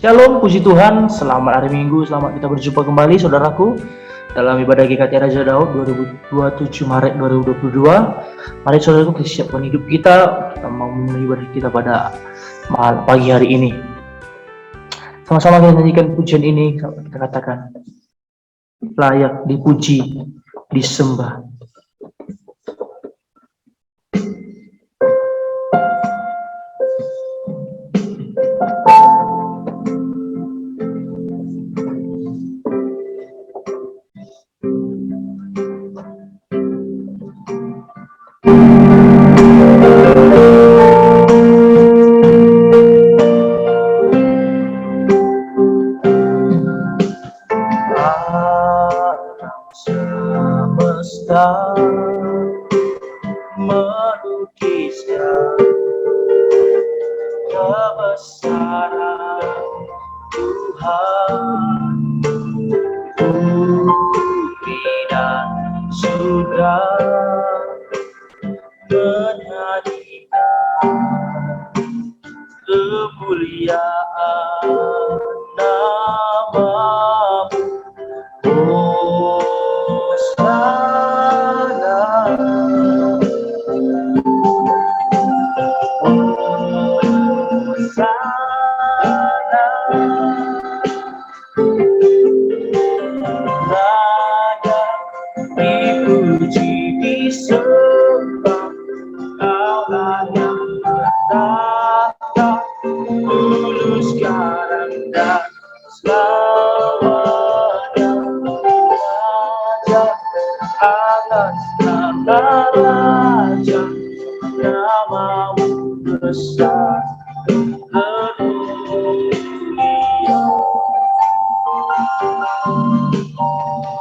Shalom, puji Tuhan, selamat hari Minggu, selamat kita berjumpa kembali saudaraku dalam ibadah GKT Raja Daud 27 Maret 2022. Mari saudaraku kita siapkan hidup kita mau memulai ibadah kita pada pagi hari ini. Sama-sama kita nyanyikan pujian ini, kita katakan layak dipuji, disembah. Melukiskan kebesaran Tuhan, bumi dan surga menyanyikan kemuliaan nama-Mu. Dipuji, disembah, Kaulah yang bertata, tulus sekarang dan selamanya. Raja atas nama Raja, nama-Mu besar mulia.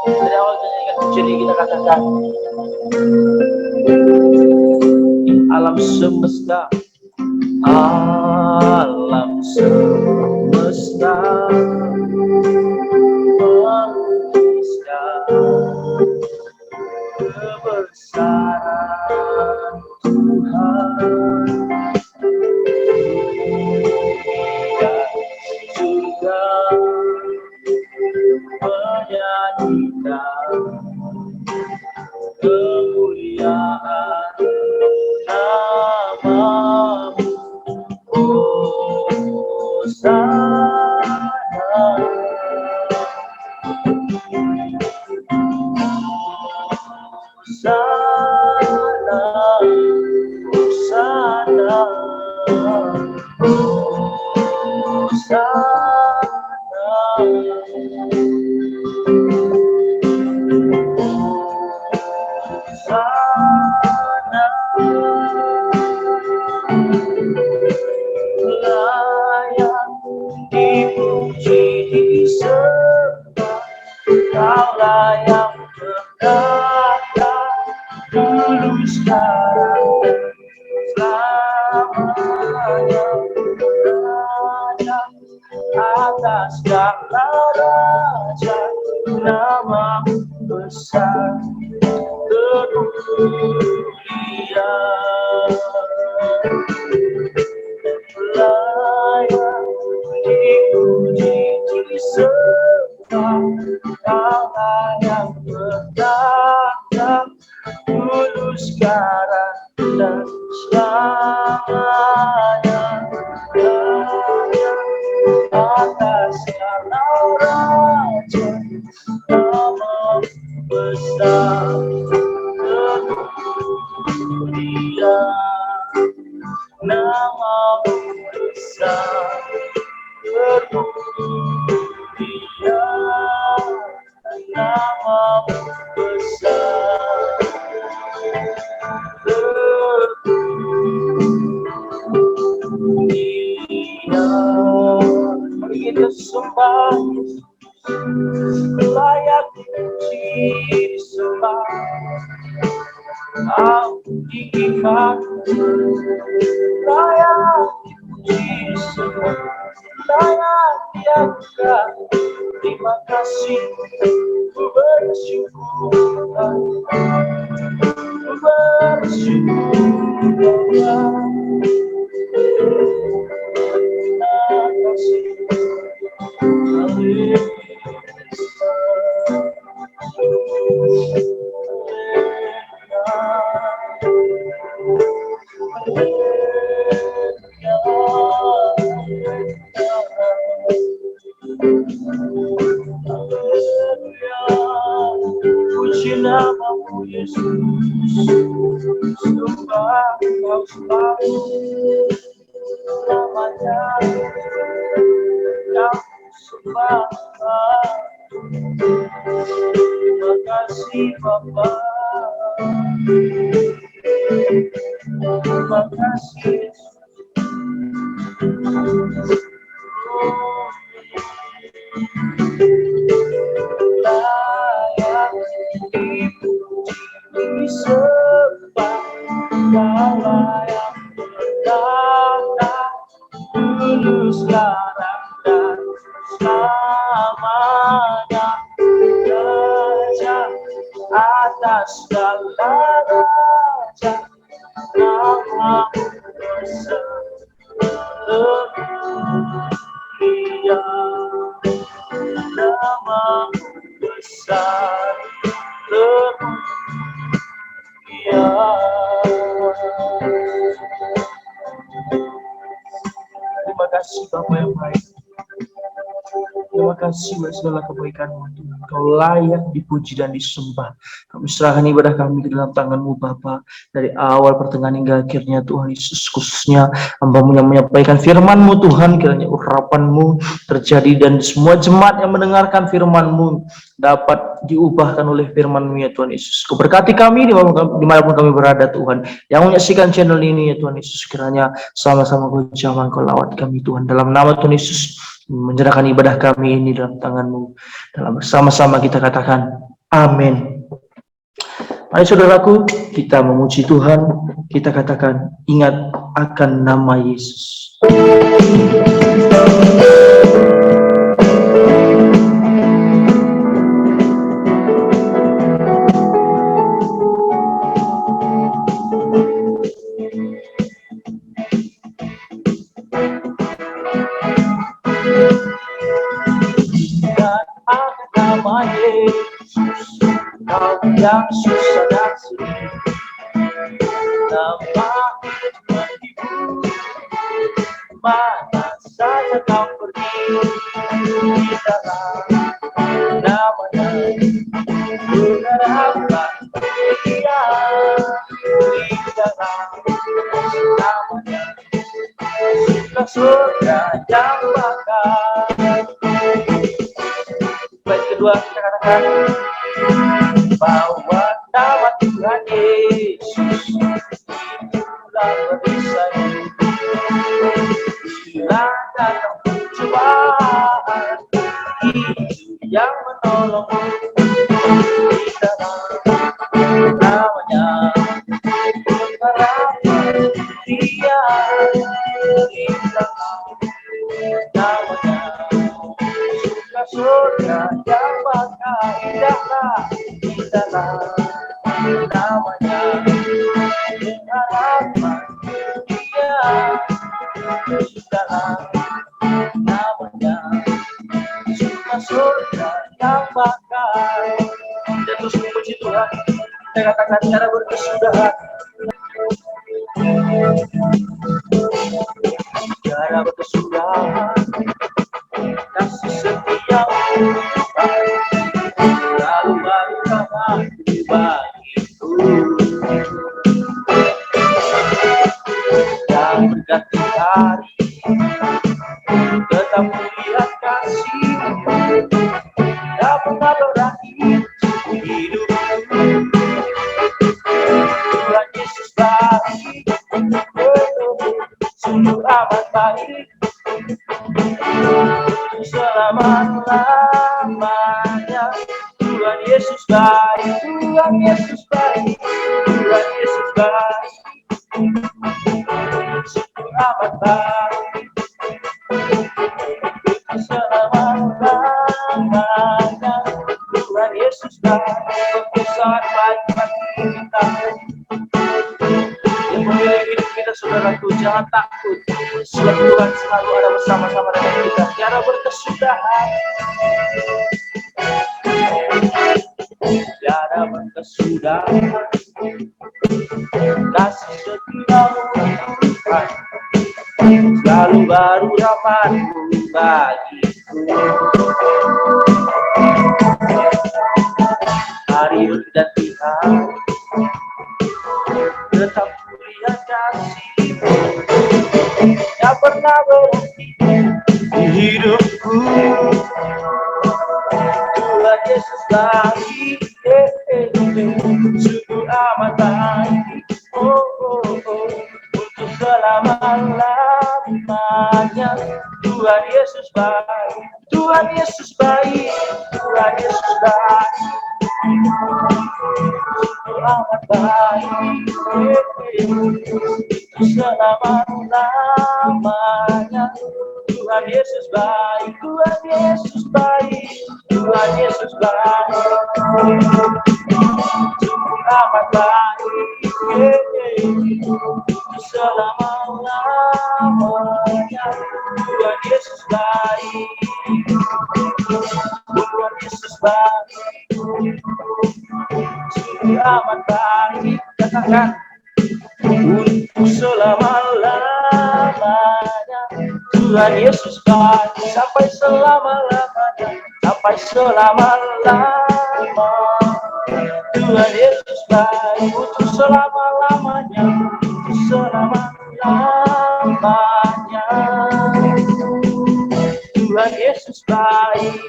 Dari awal menyanyikan pujian ini kita katakan alam semesta, alam semesta melukiskan kebesaran Tuhan, dan juga menyanyikan kemuliaan nama-Mu. Hosana, Hosana, Hosana, layak dipuji, disembah, Kaulah yang bertata, tulus sekarang dan selamanya. Raja atas segala raja, nama-Mu besar mulia. Layak dipuji, disembah, Kaulah yang bertata, tulus sekarang dan selamanya. Raja atas segala raja, nama-Mu besar mulia. Nama-Mu besar mulia, nama-Mu besar mulia. Mari kita sembah Yesus, layak dipuji, disembah, Kau tinggikan, layak dipuji, disembah, layak diangkat. Terima kasih, ku bersyukur, ku bersyukur. Terima kasih. Puji namamu Yesus, sembah Kau selalu namanya Kau sembah. Terima kasih Bapa, terima kasih Yesus. Layak dipuji, disembah, Kaulah yang bertata, dulu sekarang dan selamanya. Raja atas segala raja, namamu besar, mulia, namamu besar, mulia. Terima kasih Bapa yang baik. Terima kasih buat segala kebaikan-Mu Tuhan. Kau layak dipuji dan disembah. Kami serahkan ibadah kami ke dalam tangan-Mu Bapa. Dari awal, pertengahan hingga akhirnya Tuhan Yesus, khususnya hamba-Mu yang menyampaikan firman-Mu Tuhan, kiranya urapan-Mu terjadi dan semua jemaat yang mendengarkan firman-Mu dapat diubahkan oleh firman-Mu ya Tuhan Yesus. Kau berkati kami dimanapun kami berada Tuhan. Yang menyaksikan channel ini ya Tuhan Yesus, kiranya sama-sama Kau jamah, Kau lawat kami Tuhan. Dalam nama Tuhan Yesus, menyerahkan ibadah kami ini dalam tangan-Mu. Dalam bersama-sama kita katakan amin. Mari saudaraku, kita memuji Tuhan, kita katakan ingat akan nama Yesus. Nama Yesus, Kau yang susah dan sulit, nama menghibur, mana saja Kau pergi, di dalam namanya berharapkan Dia, di dalam namanya suka surga yang bakal. Baik, kedua kita katakan bahwa nama Tuhan Yesus itulah perisai. Bila datang pencobaan, itu yang menolongmu. Di dalam namanya berharapkan Dia, di dalam namanya surga yang bakal indahlah, indahlah namanya berharapan Dia, indahlah namanya surga yang bakal. Dan terus memuji Tuhan, kita katakan cara berkesudahan, cara berkesudahan, kasih setiamu lalu barulah bagiku, dan berganti hari tetap melihat kasih-Mu, tak pernah berakhir hidupku. Tuhan Yesus baik, sungguh amat baik, selama-lamanya. Tuhan Yesus baik, Tuhan Yesus baik, Tuhan Yesus baik, sungguh amat baik, selama-lamanya. Tuhan Yesus baik, sangat baik bagi kita. Yang memilih hidup kita, saudaraku, jangan takut, sebab Tuhan selalu ada bersama-sama dengan kita. Tiada berkesudahan, tiada batas sudah. Kasih setiamu Tuhan selalu baru rahmat-Mu bagiku. Hari berganti hari tetap kulihat kasih-Mu yang pernah berhenti di hidupku. Tuhan Yesus baik, sungguh amat baik, untuk selama-lamanya. Tuhan Yesus baik, Tuhan Yesus baik, Tuhan Yesus baik, sungguh amat baik, untuk selama-lamanya. Tuhan Yesus baik, Tuhan Yesus baik, Tuhan Yesus baik, sungguh amat baik, selama-lamanya. Tuhan Yesus baik, Tuhan Yesus baik, sungguh amat baik. Katakan, untuk selama-lamanya. Tuhan Yesus baik sampai selama-lamanya, sampai selama-lamanya. Tuhan Yesus baik untuk selama-lamanya, untuk selama-lamanya. Tuhan Yesus baik.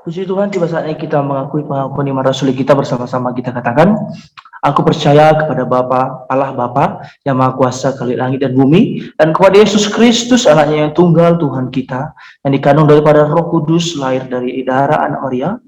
Puji Tuhan, tiba saatnya kita mengakui pengakuan iman rasuli kita bersama-sama. Kita katakan, aku percaya kepada Bapa, Allah Bapa yang Maha Kuasa kali langit dan bumi, dan kepada Yesus Kristus anaknya yang tunggal Tuhan kita, yang dikandung daripada Roh Kudus, lahir dari darah anak Maria,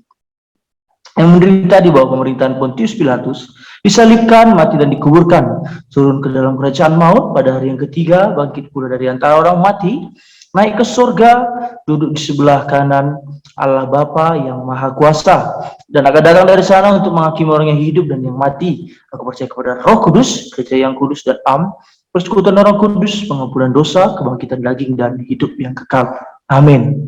yang menderita di bawah pemerintahan Pontius Pilatus, disalibkan, mati dan dikuburkan, turun ke dalam kerajaan maut, pada hari yang ketiga bangkit pula dari antara orang mati, naik ke surga, duduk di sebelah kanan Allah Bapa yang Maha Kuasa, dan akan datang dari sana untuk menghakimi orang yang hidup dan yang mati. Aku percaya kepada Roh Kudus, gereja yang kudus dan am, persekutuan Orang Kudus, pengampunan dosa, kebangkitan daging dan hidup yang kekal. Amin.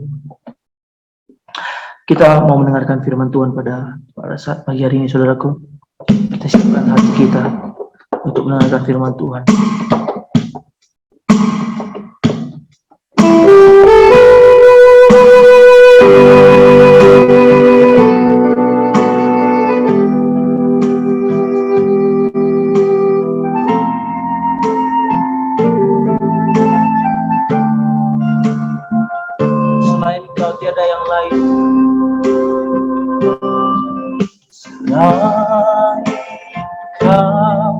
Kita mau mendengarkan firman Tuhan pada saat pagi hari ini, saudaraku. Kita siapkan hati kita untuk mendengarkan firman Tuhan. Selain Kau tiada yang lain, selain Kau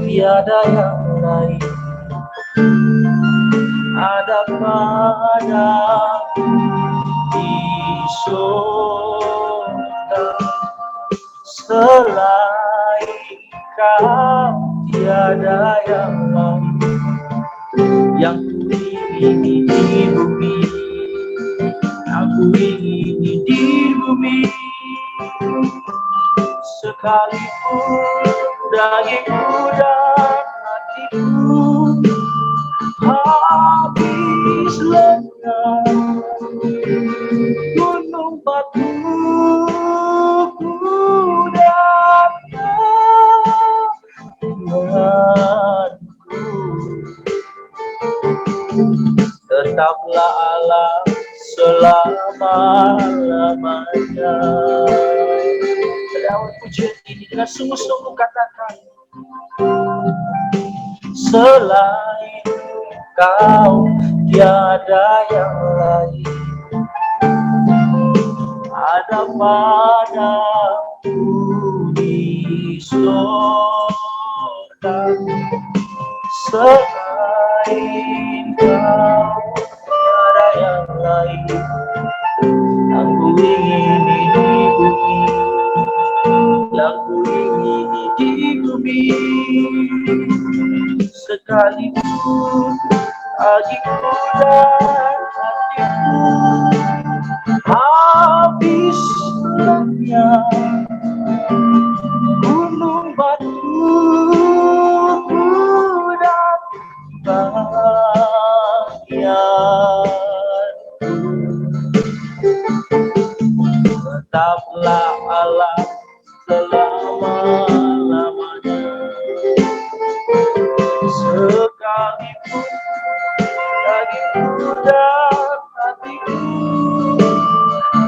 tiada yang lain. Ada pada di surga, selain Kau tiada yang lain. Yang kuingini di bumi, aku ingini di bumi, sekalipun dagingku dan hatiku habis lenyap, gunung batu ku datang denganku, tetaplah Allah selama-lamanya. Dalam pujian ini dengan sungguh-sungguh katakan, selain Kau tiada yang lain. Ada padaku di surga, selain Kau tiada yang lain. Aku ingini di bumi, aku ingini di bumi, sekalipun hatiku dan hatiku habis lenyap, gunung batu dan bahagian. Tetaplah Allah selama-lamanya. Sekalipun dagiku dan hatiku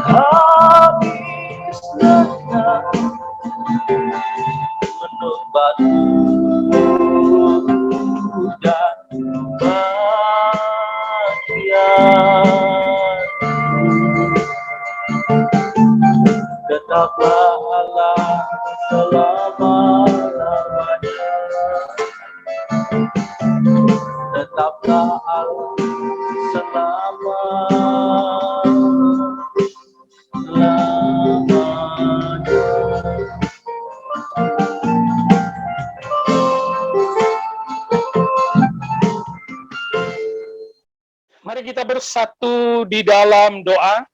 habis lenyap menembakku dan bagian. Tetaplah Allah selama-lamanya. Tetaplah Allah selama-lamanya. Mari kita bersatu di dalam doa.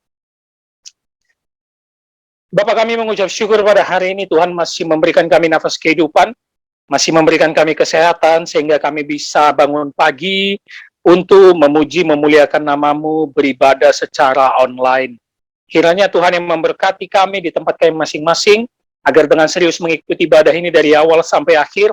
Bapak, kami mengucap syukur pada hari ini Tuhan masih memberikan kami nafas kehidupan, masih memberikan kami kesehatan sehingga kami bisa bangun pagi untuk memuji memuliakan nama-Mu, beribadah secara online. Kiranya Tuhan yang memberkati kami di tempat kami masing-masing agar dengan serius mengikuti ibadah ini dari awal sampai akhir,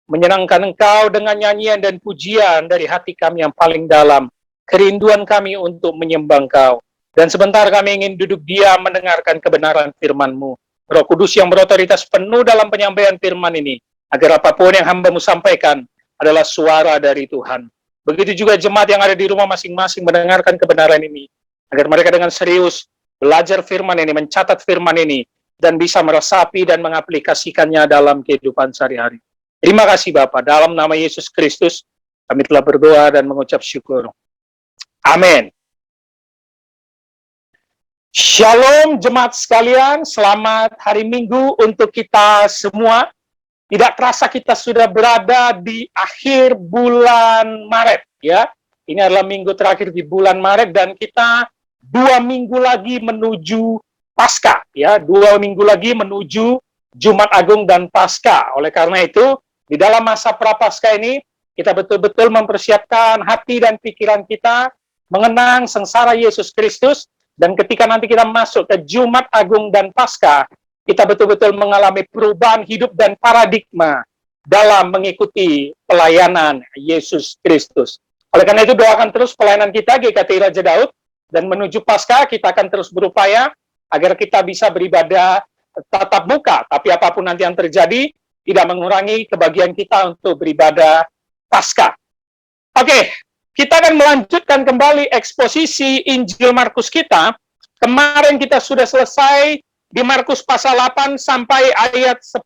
menyenangkan Engkau dengan nyanyian dan pujian dari hati kami yang paling dalam. Kerinduan kami untuk menyembah Engkau. Dan sebentar kami ingin duduk diam mendengarkan kebenaran firman-Mu. Roh Kudus yang berotoritas penuh dalam penyampaian firman ini, agar apapun yang hamba-Mu sampaikan adalah suara dari Tuhan. Begitu juga jemaat yang ada di rumah masing-masing mendengarkan kebenaran ini, agar mereka dengan serius belajar firman ini, mencatat firman ini, dan bisa meresapi dan mengaplikasikannya dalam kehidupan sehari-hari. Terima kasih Bapa, dalam nama Yesus Kristus, kami telah berdoa dan mengucap syukur. Amin. Shalom jemaat sekalian, selamat hari Minggu untuk kita semua. Tidak terasa kita sudah berada di akhir bulan Maret, ya. Ini adalah minggu terakhir di bulan Maret dan kita 2 minggu lagi menuju Paskah, ya. 2 minggu lagi menuju Jumat Agung dan Paskah. Oleh karena itu, di dalam masa Prapaskah ini, kita betul-betul mempersiapkan hati dan pikiran kita mengenang sengsara Yesus Kristus. Dan ketika nanti kita masuk ke Jumat Agung dan Paskah, kita betul-betul mengalami perubahan hidup dan paradigma dalam mengikuti pelayanan Yesus Kristus. Oleh karena itu, doakan terus pelayanan kita GKT Raja Daud, dan menuju Paskah kita akan terus berupaya agar kita bisa beribadah tatap muka. Tapi apapun nanti yang terjadi, tidak mengurangi kebahagiaan kita untuk beribadah Paskah. Oke. Kita akan melanjutkan kembali eksposisi Injil Markus kita. Kemarin kita sudah selesai di Markus pasal 8 sampai ayat 10,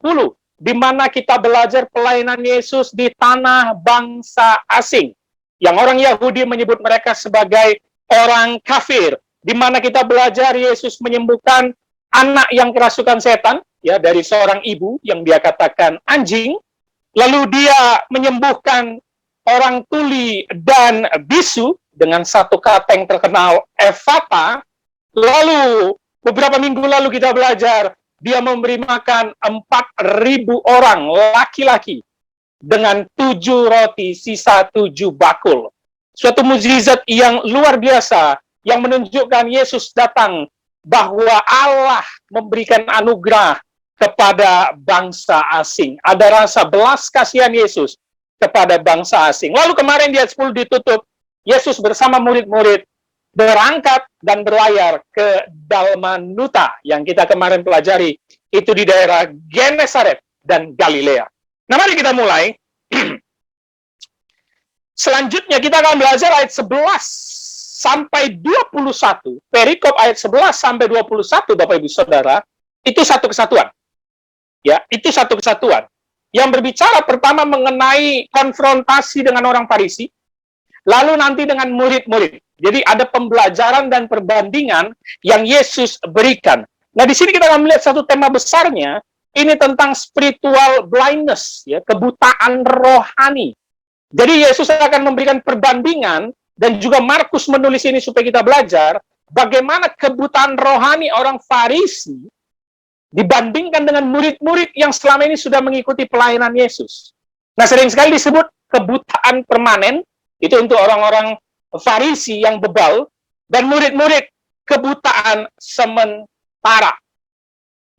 di mana kita belajar pelayanan Yesus di tanah bangsa asing, yang orang Yahudi menyebut mereka sebagai orang kafir, di mana kita belajar Yesus menyembuhkan anak yang kerasukan setan, ya, dari seorang ibu yang dia katakan anjing, lalu dia menyembuhkan orang tuli dan bisu dengan satu kata yang terkenal Efata. Lalu beberapa minggu lalu kita belajar dia memberi makan 4.000 orang laki-laki dengan 7 roti sisa 7 bakul. Suatu mukjizat yang luar biasa yang menunjukkan Yesus datang, bahwa Allah memberikan anugerah kepada bangsa asing. Ada rasa belas kasihan Yesus kepada bangsa asing. Lalu kemarin di ayat 10 ditutup, Yesus bersama murid-murid berangkat dan berlayar ke Dalmanuta yang kita kemarin pelajari, itu di daerah Genesaret dan Galilea. Nah, mari kita mulai. Selanjutnya kita akan belajar ayat 11 sampai 21. Perikop ayat 11 sampai 21, Bapak Ibu Saudara, itu satu kesatuan. Ya, itu satu kesatuan. Yang berbicara pertama mengenai konfrontasi dengan orang Farisi, lalu nanti dengan murid-murid. Jadi ada pembelajaran dan perbandingan yang Yesus berikan. Nah, di sini kita akan melihat satu tema besarnya, ini tentang spiritual blindness, ya, kebutaan rohani. Jadi Yesus akan memberikan perbandingan, dan juga Markus menulis ini supaya kita belajar bagaimana kebutaan rohani orang Farisi dibandingkan dengan murid-murid yang selama ini sudah mengikuti pelayanan Yesus. Nah, sering sekali disebut kebutaan permanen, itu untuk orang-orang Farisi yang bebal, dan murid-murid kebutaan sementara.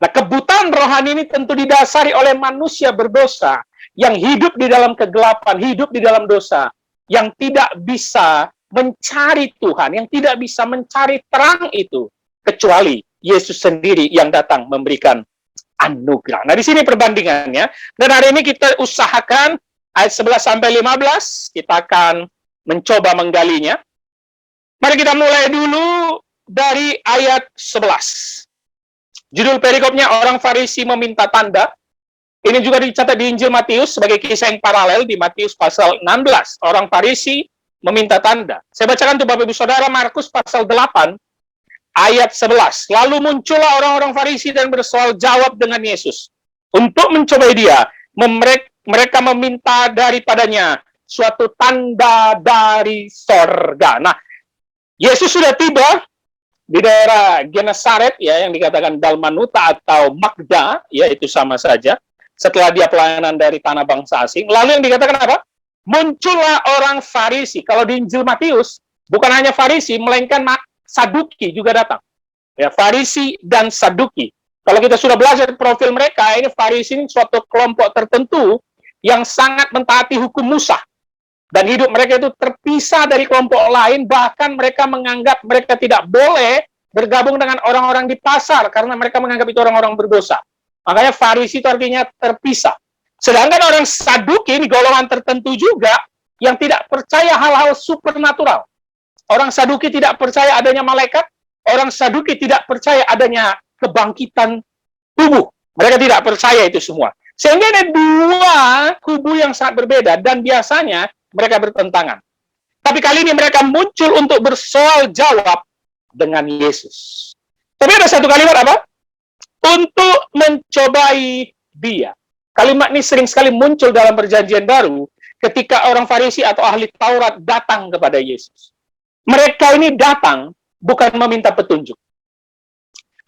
Nah, kebutaan rohani ini tentu didasari oleh manusia berdosa yang hidup di dalam kegelapan, hidup di dalam dosa, yang tidak bisa mencari Tuhan, yang tidak bisa mencari terang itu, kecuali Yesus sendiri yang datang memberikan anugerah. Nah, di sini perbandingannya. Dan hari ini kita usahakan ayat 11 sampai 15, kita akan mencoba menggalinya. Mari kita mulai dulu dari ayat 11. Judul perikopnya orang Farisi meminta tanda. Ini juga dicatat di Injil Matius sebagai kisah yang paralel di Matius pasal 16. Orang Farisi meminta tanda. Saya bacakan untuk Bapak Ibu Saudara Markus pasal 8 ayat 11. Lalu muncullah orang-orang Farisi dan bersoal jawab dengan Yesus. Untuk mencobai dia, mereka meminta daripadanya suatu tanda dari sorga. Nah, Yesus sudah tiba di daerah Genesaret, ya, yang dikatakan Dalmanuta atau Magda, ya, itu sama saja. Setelah dia pelayanan dari tanah bangsa asing, lalu yang dikatakan apa? Muncullah orang Farisi. Kalau di Injil Matius, bukan hanya Farisi, melainkan Saduki juga datang. Ya, Farisi dan Saduki. Kalau kita sudah belajar profil mereka, ini Farisi ini suatu kelompok tertentu yang sangat mentaati hukum Musa. Dan hidup mereka itu terpisah dari kelompok lain, bahkan mereka menganggap mereka tidak boleh bergabung dengan orang-orang di pasar, karena mereka menganggap itu orang-orang berdosa. Makanya Farisi itu artinya terpisah. Sedangkan orang Saduki ini golongan tertentu juga, yang tidak percaya hal-hal supernatural. Orang Saduki tidak percaya adanya malaikat, orang Saduki tidak percaya adanya kebangkitan tubuh. Mereka tidak percaya itu semua. Sehingga ada dua kubu yang sangat berbeda, dan biasanya mereka bertentangan. Tapi kali ini mereka muncul untuk bersoal jawab dengan Yesus. Tapi ada satu kalimat apa? Untuk mencobai dia. Kalimat ini sering sekali muncul dalam Perjanjian Baru ketika orang Farisi atau ahli Taurat datang kepada Yesus. Mereka ini datang bukan meminta petunjuk.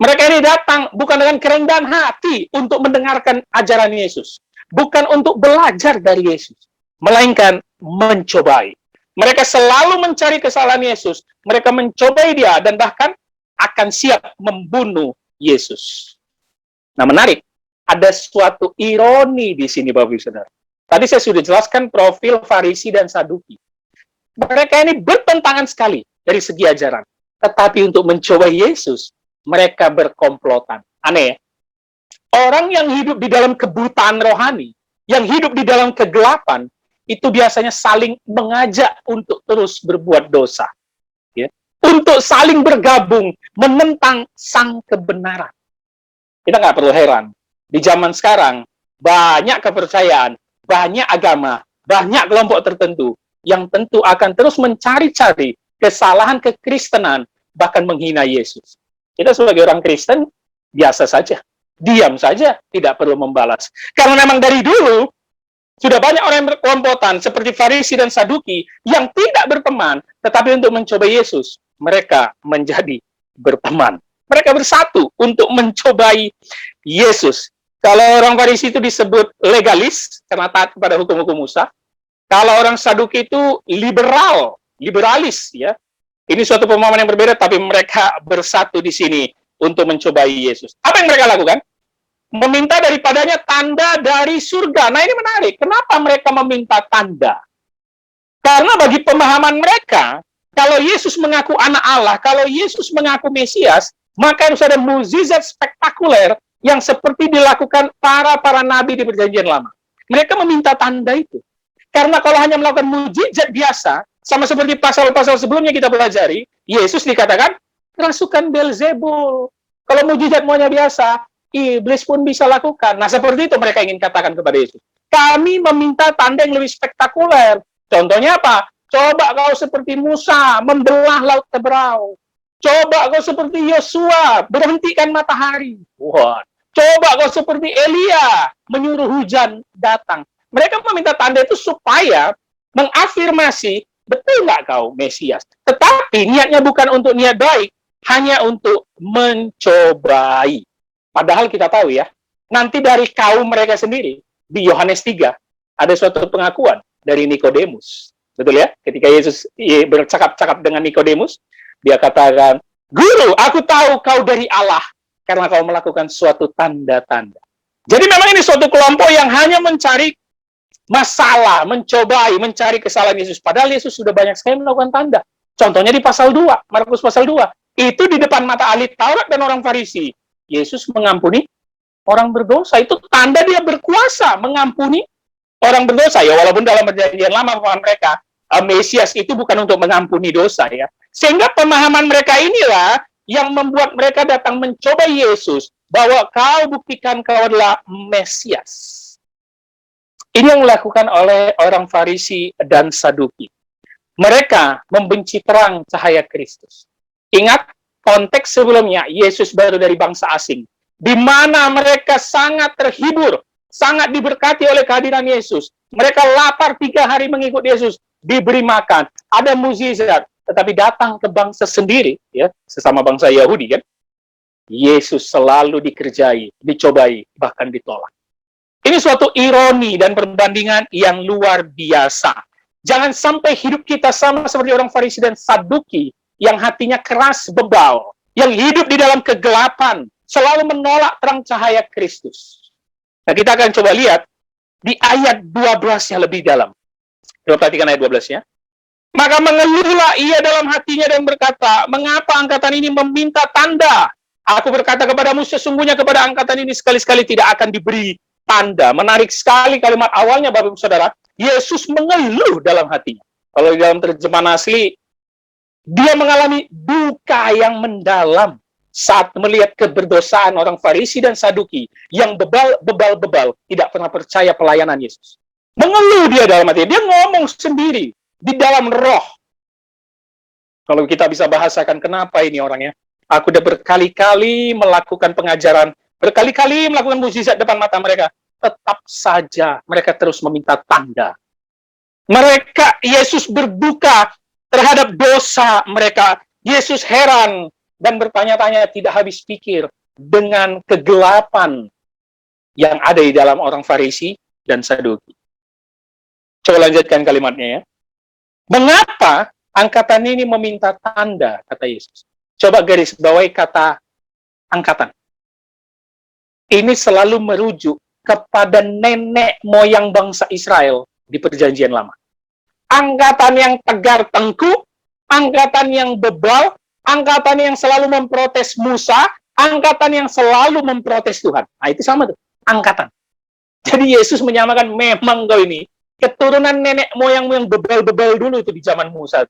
Mereka ini datang bukan dengan kerendahan hati untuk mendengarkan ajaran Yesus. Bukan untuk belajar dari Yesus, melainkan mencobai. Mereka selalu mencari kesalahan Yesus. Mereka mencobai dia dan bahkan akan siap membunuh Yesus. Nah, menarik. Ada suatu ironi di sini, Bapak Ibu Saudara. Tadi saya sudah jelaskan profil Farisi dan Saduki. Mereka ini bertentangan sekali dari segi ajaran. Tetapi untuk mencobai Yesus, mereka berkomplotan. Aneh ya? Orang yang hidup di dalam kebutaan rohani, yang hidup di dalam kegelapan, itu biasanya saling mengajak untuk terus berbuat dosa. Ya. Untuk saling bergabung, menentang sang kebenaran. Kita nggak perlu heran. Di zaman sekarang, banyak kepercayaan, banyak agama, banyak kelompok tertentu, yang tentu akan terus mencari-cari kesalahan kekristenan, bahkan menghina Yesus. Kita sebagai orang Kristen, biasa saja. Diam saja, tidak perlu membalas. Karena memang dari dulu, sudah banyak orang yang berkelompokan seperti Farisi dan Saduki yang tidak berteman, tetapi untuk mencoba Yesus, mereka menjadi berteman. Mereka bersatu untuk mencobai Yesus. Kalau orang Farisi itu disebut legalis, karena taat kepada hukum-hukum Musa. Kalau orang Saduki itu liberalis, ya. Ini suatu pemahaman yang berbeda, tapi mereka bersatu di sini untuk mencobai Yesus. Apa yang mereka lakukan? Meminta daripadanya tanda dari surga. Nah, ini menarik. Kenapa mereka meminta tanda? Karena bagi pemahaman mereka, kalau Yesus mengaku anak Allah, kalau Yesus mengaku Mesias, maka harus ada mukjizat spektakuler yang seperti dilakukan para nabi di Perjanjian Lama. Mereka meminta tanda itu. Karena kalau hanya melakukan mukjizat biasa, sama seperti pasal-pasal sebelumnya kita pelajari, Yesus dikatakan kerasukan Beelzebul. Kalau mukjizat maunya biasa, iblis pun bisa lakukan. Nah, seperti itu mereka ingin katakan kepada Yesus. Kami meminta tanda yang lebih spektakuler. Contohnya apa? Coba kau seperti Musa, membelah laut Teberau. Coba kau seperti Yosua, berhentikan matahari. Wah. Coba kau seperti Elia, menyuruh hujan datang. Mereka meminta tanda itu supaya mengafirmasi, betul nggak kau Mesias? Tetapi niatnya bukan untuk niat baik, hanya untuk mencobai. Padahal kita tahu ya, nanti dari kaum mereka sendiri, di Yohanes 3, ada suatu pengakuan dari Nikodemus. Betul ya? Ketika Yesus bercakap-cakap dengan Nikodemus, Dia katakan, "Guru, aku tahu kau dari Allah karena kau melakukan suatu tanda-tanda." Jadi memang ini suatu kelompok yang hanya mencari masalah, mencari kesalahan Yesus. Padahal Yesus sudah banyak sekali melakukan tanda. Contohnya di pasal 2, Markus pasal 2. Itu di depan mata ahli Taurat dan orang Farisi. Yesus mengampuni orang berdosa. Itu tanda dia berkuasa mengampuni orang berdosa. Ya, walaupun dalam perjanjian lama mereka, Mesias itu bukan untuk mengampuni dosa, ya. Sehingga pemahaman mereka inilah yang membuat mereka datang mencoba Yesus, bahwa kau buktikan kau adalah Mesias. Ini yang dilakukan oleh orang Farisi dan Saduki. Mereka membenci terang cahaya Kristus. Ingat, konteks sebelumnya, Yesus baru dari bangsa asing, di mana mereka sangat terhibur, sangat diberkati oleh kehadiran Yesus. Mereka lapar 3 hari mengikut Yesus, diberi makan, ada mukjizat. Tetapi datang ke bangsa sendiri, ya, sesama bangsa Yahudi, kan, Yesus selalu dikerjai, dicobai, bahkan ditolak. Ini suatu ironi dan perbandingan yang luar biasa. Jangan sampai hidup kita sama seperti orang Farisi dan Saduki yang hatinya keras bebal, yang hidup di dalam kegelapan, selalu menolak terang cahaya Kristus. Nah, kita akan coba lihat di ayat 12-nya lebih dalam. Coba perhatikan ayat 12-nya. Maka mengeluhlah ia dalam hatinya dan berkata, "Mengapa angkatan ini meminta tanda? Aku berkata kepadamu, sesungguhnya kepada angkatan ini sekali-sekali tidak akan diberi tanda." Menarik sekali kalimat awalnya, Bapak Ibu Saudara. Yesus mengeluh dalam hatinya. Kalau di dalam terjemahan asli, dia mengalami duka yang mendalam saat melihat keberdosaan orang Farisi dan Saduki yang bebal, tidak pernah percaya pelayanan Yesus. Mengeluh dia dalam hati. Dia ngomong sendiri di dalam roh. Kalau kita bisa bahasakan, kenapa ini orangnya? Aku udah berkali-kali melakukan pengajaran, berkali-kali melakukan mukjizat depan mata mereka. Tetap saja mereka terus meminta tanda. Yesus berduka terhadap dosa mereka. Yesus heran dan bertanya-tanya, tidak habis pikir dengan kegelapan yang ada di dalam orang Farisi dan Saduki. Coba lanjutkan kalimatnya, ya. Mengapa angkatan ini meminta tanda, kata Yesus? Coba garis bawahi kata angkatan. Ini selalu merujuk kepada nenek moyang bangsa Israel di Perjanjian Lama. Angkatan yang tegar tengkuk, angkatan yang bebal, angkatan yang selalu memprotes Musa, angkatan yang selalu memprotes Tuhan. Nah, itu sama tuh, angkatan. Jadi Yesus menyamakan, memang kau ini keturunan nenek moyangmu yang bebal-bebal dulu itu di zaman Musa.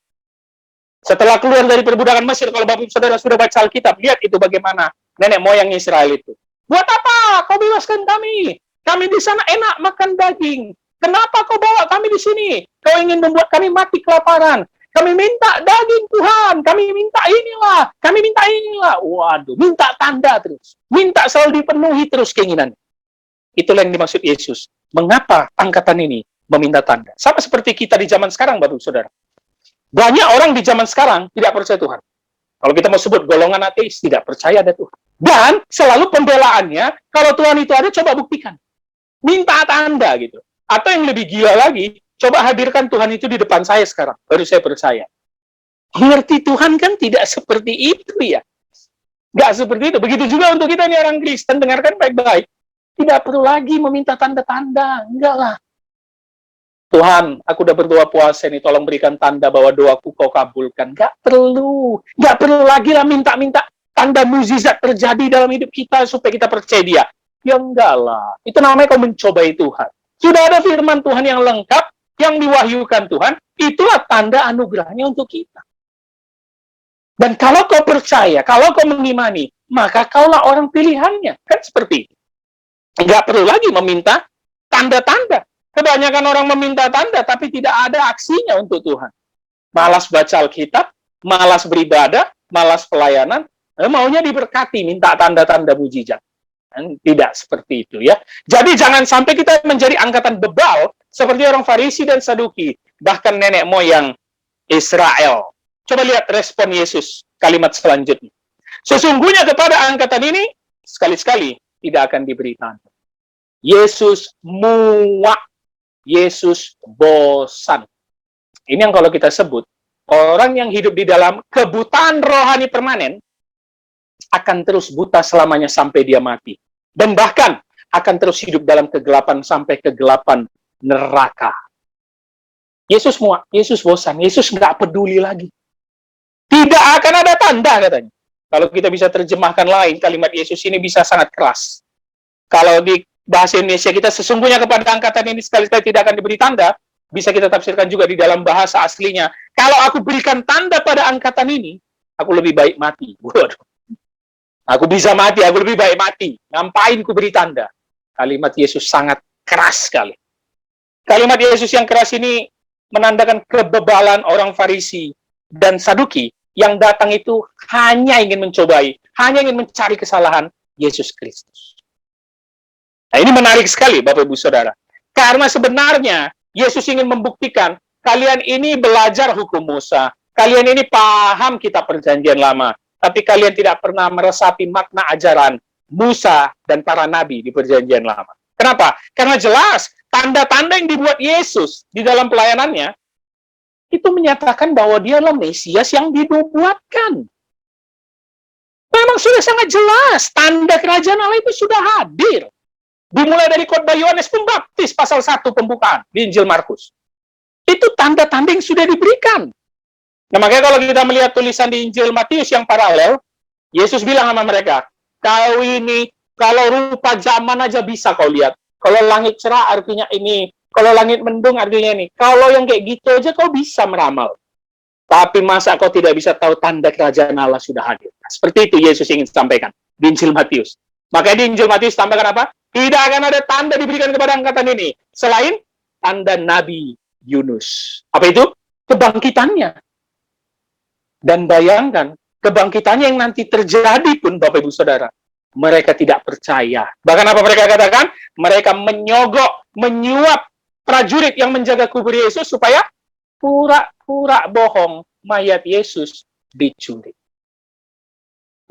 Setelah keluar dari perbudakan Mesir, kalau Bapak Ibu Saudara sudah baca Alkitab, lihat itu bagaimana nenek moyang Israel itu. Buat apa kau bebaskan kami? Kami di sana enak makan daging. Kenapa kau bawa kami di sini? Kau ingin membuat kami mati kelaparan. Kami minta daging Tuhan. Kami minta inilah. Kami minta inilah. Waduh, minta tanda terus. Minta selalu dipenuhi terus keinginan. Itulah yang dimaksud Yesus. Mengapa angkatan ini meminta tanda? Sama seperti kita di zaman sekarang, Bapak Saudara. Banyak orang di zaman sekarang tidak percaya Tuhan. Kalau kita mau sebut golongan ateis, tidak percaya ada Tuhan. Dan selalu pembelaannya, kalau Tuhan itu ada, coba buktikan. Minta tanda gitu. Atau yang lebih gila lagi, coba hadirkan Tuhan itu di depan saya sekarang. Baru saya percaya. Mengerti Tuhan kan tidak seperti itu, ya. Nggak seperti itu. Begitu juga untuk kita nih orang Kristen, dengarkan baik-baik. Tidak perlu lagi meminta tanda-tanda. Enggak lah. Tuhan, aku udah berdoa puasa nih, tolong berikan tanda bahwa doaku kau kabulkan. Nggak perlu. Nggak perlu lagi lah minta-minta tanda mukjizat terjadi dalam hidup kita supaya kita percaya dia. Ya enggak lah. Itu namanya kau mencobai Tuhan. Sudah ada firman Tuhan yang lengkap, yang diwahyukan Tuhan, itulah tanda anugerahnya untuk kita. Dan kalau kau percaya, kalau kau mengimani, maka kaulah orang pilihannya. Kan seperti itu. Nggak perlu lagi meminta tanda-tanda. Kebanyakan orang meminta tanda, tapi tidak ada aksinya untuk Tuhan. Malas baca Alkitab, malas beribadah, malas pelayanan, maunya diberkati, minta tanda-tanda mujizat. Tidak seperti itu, ya. Jadi jangan sampai kita menjadi angkatan bebal, seperti orang Farisi dan Saduki, bahkan nenek moyang Israel. Coba lihat respon Yesus, kalimat selanjutnya. Sesungguhnya kepada angkatan ini, sekali-sekali tidak akan diberi tanda. Yesus muak. Yesus bosan. Ini yang kalau kita sebut orang yang hidup di dalam kebutaan rohani permanen akan terus buta selamanya sampai dia mati. Dan bahkan akan terus hidup dalam kegelapan sampai kegelapan neraka. Yesus muak, Yesus bosan, Yesus nggak peduli lagi. Tidak akan ada tanda, katanya. Kalau kita bisa terjemahkan lain, kalimat Yesus ini bisa sangat keras. Kalau di bahasa Indonesia kita, sesungguhnya kepada angkatan ini sekali-sekali tidak akan diberi tanda, bisa kita tafsirkan juga di dalam bahasa aslinya. Kalau aku berikan tanda pada angkatan ini, aku lebih baik mati. Waduh. Aku bisa mati, aku lebih baik mati. Ngapain ku beri tanda? Kalimat Yesus sangat keras sekali. Kalimat Yesus yang keras ini menandakan kebebalan orang Farisi dan Saduki yang datang itu hanya ingin mencobai, hanya ingin mencari kesalahan Yesus Kristus. Nah, ini menarik sekali, Bapak Ibu Saudara. Karena sebenarnya Yesus ingin membuktikan, kalian ini belajar hukum Musa, kalian ini paham kitab perjanjian lama, tapi kalian tidak pernah meresapi makna ajaran Musa dan para nabi di perjanjian lama. Kenapa? Karena jelas, tanda-tanda yang dibuat Yesus di dalam pelayanannya, itu menyatakan bahwa dia adalah Mesias yang dinubuatkan. Memang sudah sangat jelas, tanda kerajaan Allah itu sudah hadir. Dimulai dari khotbah Yohanes Pembaptis, pasal 1 pembukaan, di Injil Markus. Itu tanda-tanda yang sudah diberikan. Nah, makanya kalau kita melihat tulisan di Injil Matius yang paralel, Yesus bilang sama mereka, kau ini, kalau rupa zaman aja bisa kau lihat. Kalau langit cerah artinya ini, kalau langit mendung artinya ini. Kalau yang kayak gitu aja kau bisa meramal. Tapi masa kau tidak bisa tahu tanda kerajaan Allah sudah hadir. Nah, seperti itu Yesus ingin sampaikan di Injil Matius. Makanya di Injil Matius tambahkan apa? Tidak akan ada tanda diberikan kepada angkatan ini. Selain tanda Nabi Yunus. Apa itu? Kebangkitannya. Dan bayangkan, kebangkitannya yang nanti terjadi pun, Bapak Ibu Saudara, mereka tidak percaya. Bahkan apa mereka katakan? Mereka menyogok, menyuap prajurit yang menjaga kubur Yesus supaya pura-pura bohong mayat Yesus dicuri.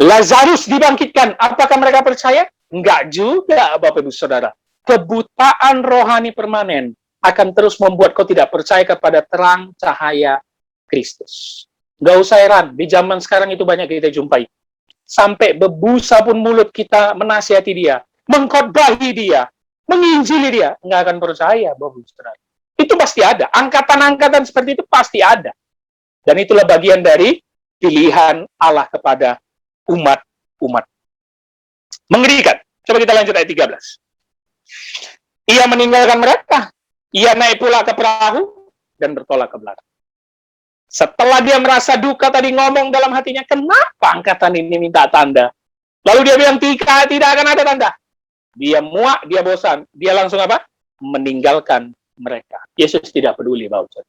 Lazarus dibangkitkan. Apakah mereka percaya? Enggak juga, Bapak Ibu Saudara. Kebutaan rohani permanen akan terus membuat kau tidak percaya kepada terang cahaya Kristus. Nggak usah heran, di zaman sekarang itu banyak kita jumpai. Sampai bebusa pun mulut kita menasihati dia, mengkhotbahi dia, menginjili dia. Nggak akan percaya, Bapak Ibu Saudara. Itu pasti ada. Angkatan-angkatan seperti itu pasti ada. Dan itulah bagian dari pilihan Allah kepada umat-umat. Mengerikan. Coba kita lanjut ayat 13. Ia meninggalkan mereka. Ia naik pula ke perahu dan bertolak ke belakang. Setelah dia merasa duka tadi ngomong dalam hatinya, kenapa angkatan ini minta tanda? Lalu dia bilang, tidak akan ada tanda. Dia muak, dia bosan. Dia langsung apa? Meninggalkan mereka. Yesus tidak peduli, Bapak.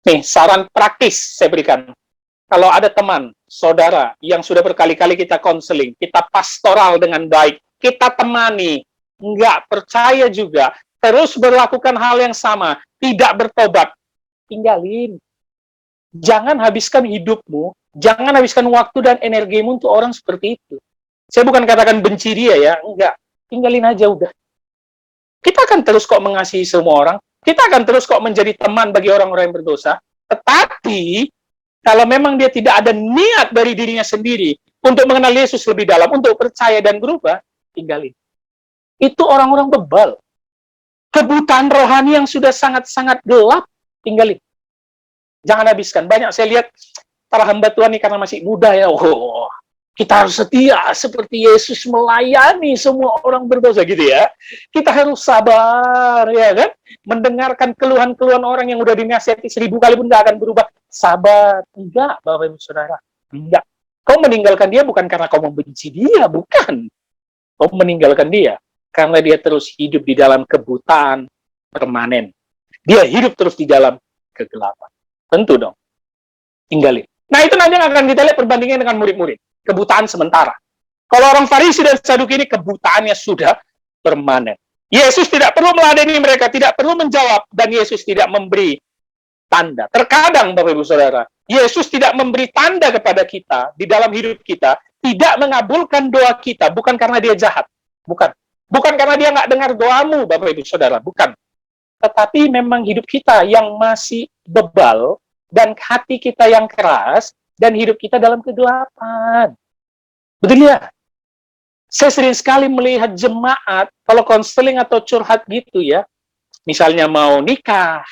Nih, saran praktis saya berikan. Kalau ada teman, saudara, yang sudah berkali-kali kita konseling, kita pastoral dengan baik, kita temani, nggak percaya juga, terus berlakukan hal yang sama, tidak bertobat, tinggalin. Jangan habiskan hidupmu, jangan habiskan waktu dan energimu untuk orang seperti itu. Saya bukan katakan benci dia ya, enggak. Tinggalin aja udah. Kita akan terus kok mengasihi semua orang, kita akan terus kok menjadi teman bagi orang-orang yang berdosa, tetapi kalau memang dia tidak ada niat dari dirinya sendiri untuk mengenal Yesus lebih dalam, untuk percaya dan berubah, tinggalin. Itu orang-orang bebal. Kebutaan rohani yang sudah sangat-sangat gelap, tinggalin. Jangan habiskan. Banyak saya lihat para hamba Tuhan ini karena masih muda ya. Oh, kita harus setia seperti Yesus melayani semua orang berdosa gitu ya. Kita harus sabar ya kan. Mendengarkan keluhan-keluhan orang yang udah dinasihati 1000 kali pun nggak akan berubah. Sabar. Enggak, Bapak Ibu Saudara. Enggak. Kau meninggalkan dia bukan karena kau membenci dia, bukan. Kau meninggalkan dia karena dia terus hidup di dalam kebutaan permanen. Dia hidup terus di dalam kegelapan. Tentu dong. Tinggalin. Nah, itu nanti akan kita lihat perbandingan dengan murid-murid. Kebutaan sementara. Kalau orang Farisi dan Saduki ini kebutaannya sudah permanen. Yesus tidak perlu meladeni mereka, tidak perlu menjawab, dan Yesus tidak memberi tanda. Terkadang, Bapak Ibu Saudara, Yesus tidak memberi tanda kepada kita di dalam hidup kita, tidak mengabulkan doa kita, bukan karena dia jahat. Bukan. Bukan karena dia nggak dengar doamu, Bapak Ibu Saudara. Bukan. Tetapi memang hidup kita yang masih bebal, dan hati kita yang keras, dan hidup kita dalam kegelapan. Betul ya? Saya sering sekali melihat jemaat, kalau konseling atau curhat gitu ya, misalnya mau nikah,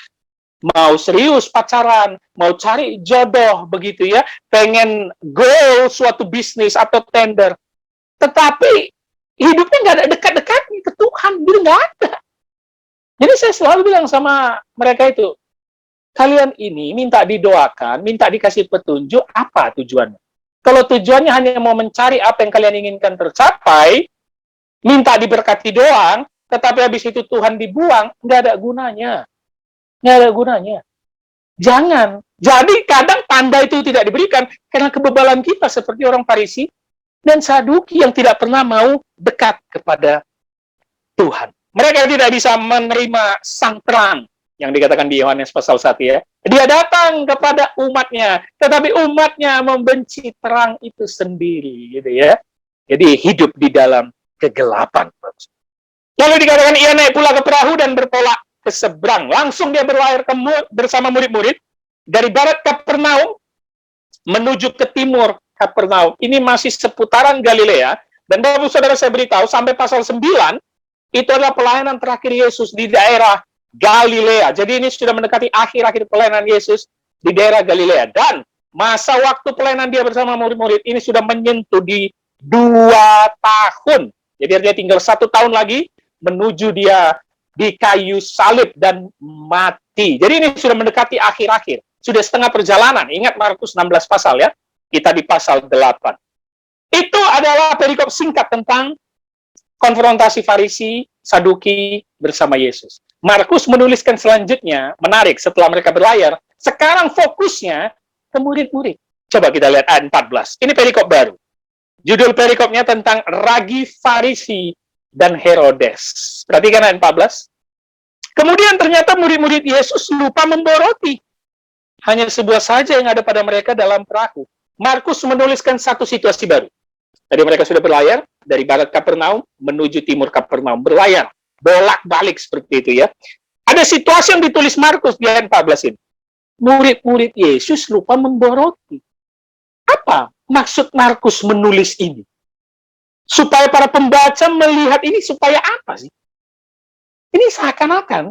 mau serius pacaran, mau cari jodoh begitu ya, pengen goal suatu bisnis atau tender, tetapi hidupnya nggak ada dekat-dekatnya ke Tuhan, dia nggak ada. Jadi saya selalu bilang sama mereka itu, kalian ini minta didoakan, minta dikasih petunjuk, apa tujuannya? Kalau tujuannya hanya mau mencari apa yang kalian inginkan tercapai, minta diberkati doang, tetapi habis itu Tuhan dibuang, nggak ada gunanya. Nggak ada gunanya. Jangan. Jadi kadang tanda itu tidak diberikan karena kebebalan kita seperti orang Farisi dan Saduki yang tidak pernah mau dekat kepada Tuhan. Mereka tidak bisa menerima sang terang yang dikatakan di Yohanes pasal 1 ya. Dia datang kepada umatnya, tetapi umatnya membenci terang itu sendiri, gitu ya. Jadi hidup di dalam kegelapan. Lalu dikatakan ia naik pula ke perahu dan bertolak ke seberang. Langsung dia berlayar bersama murid-murid dari barat Kapernaum menuju ke timur Kapernaum. Ini masih seputaran Galilea. Dan Bapak Saudara saya beritahu, sampai pasal 9, itu adalah pelayanan terakhir Yesus di daerah Galilea. Jadi ini sudah mendekati akhir-akhir pelayanan Yesus di daerah Galilea. Dan masa waktu pelayanan dia bersama murid-murid ini sudah menyentuh di 2 tahun. Jadi artinya tinggal 1 tahun lagi menuju dia di kayu salib dan mati. Jadi ini sudah mendekati akhir-akhir. Sudah setengah perjalanan. Ingat Markus 16 pasal ya. Kita di pasal 8. Itu adalah perikop singkat tentang konfrontasi Farisi, Saduki bersama Yesus. Markus menuliskan selanjutnya, menarik setelah mereka berlayar, sekarang fokusnya ke murid-murid. Coba kita lihat ayat 14. Ini perikop baru. Judul perikopnya tentang ragi Farisi dan Herodes. Perhatikan ayat 14. Kemudian ternyata murid-murid Yesus lupa membawa roti. Hanya sebuah saja yang ada pada mereka dalam perahu. Markus menuliskan satu situasi baru. Tadi mereka sudah berlayar dari barat Kapernaum menuju timur Kapernaum. Berlayar, bolak-balik seperti itu ya. Ada situasi yang ditulis Markus di ayat 14 ini. Murid-murid Yesus lupa membawa roti. Apa maksud Markus menulis ini? Supaya para pembaca melihat ini supaya apa sih? Ini seakan-akan